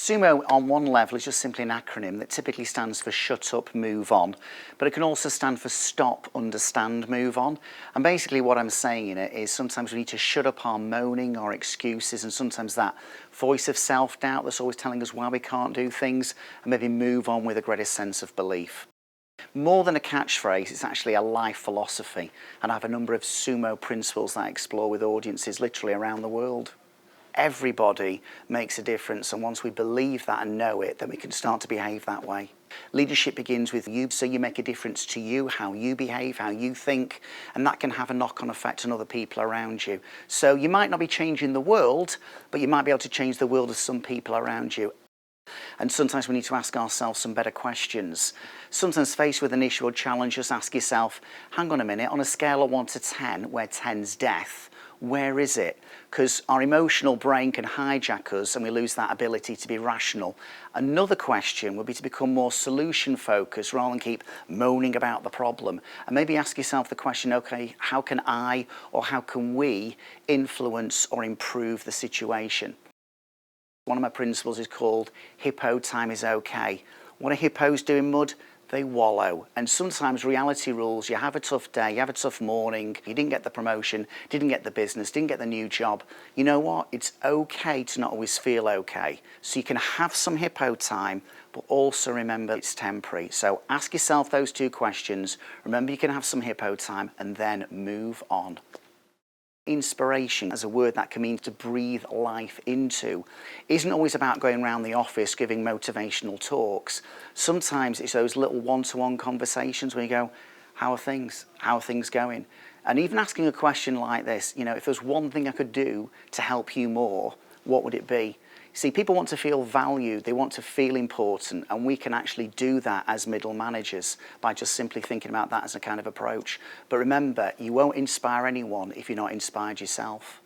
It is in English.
Sumo on one level is just simply an acronym that typically stands for shut up, move on, but it can also stand for stop, understand, move on. And basically what I'm saying in it is sometimes we need to shut up our moaning, our excuses, and sometimes that voice of self-doubt that's always telling us why we can't do things, and maybe move on with a greater sense of belief. More than a catchphrase, it's actually a life philosophy, and I have a number of Sumo principles that I explore with audiences literally around the world. Everybody makes a difference, and once we believe that and know it, then we can start to behave that way. Leadership begins with you, so you make a difference to you, how you behave, how you think, and that can have a knock-on effect on other people around you. So you might not be changing the world, but you might be able to change the world of some people around you. And sometimes we need to ask ourselves some better questions. Sometimes faced with an issue or challenge, just ask yourself, hang on a minute, on a scale of 1 to 10, where 10's death, where is it? Because our emotional brain can hijack us and we lose that ability to be rational. Another question would be to become more solution focused rather than keep moaning about the problem. And maybe ask yourself the question, okay, how can I or how can we influence or improve the situation? One of my principles is called Hippo Time is okay. What do hippos do in mud? They wallow. And sometimes reality rules. You have a tough day, you have a tough morning, you didn't get the promotion, didn't get the business, didn't get the new job. You know what? It's okay to not always feel okay. So you can have some hippo time, but also remember it's temporary. So ask yourself those two questions. Remember you can have some hippo time and then move on. Inspiration, as a word that can mean to breathe life into, isn't always about going around the office giving motivational talks. Sometimes it's those little one-to-one conversations where you go, how are things? How are things going? And even asking a question like this, you know, if there's one thing I could do to help you more, what would it be? See, people want to feel valued, they want to feel important, and we can actually do that as middle managers by just simply thinking about that as a kind of approach. But remember, you won't inspire anyone if you're not inspired yourself.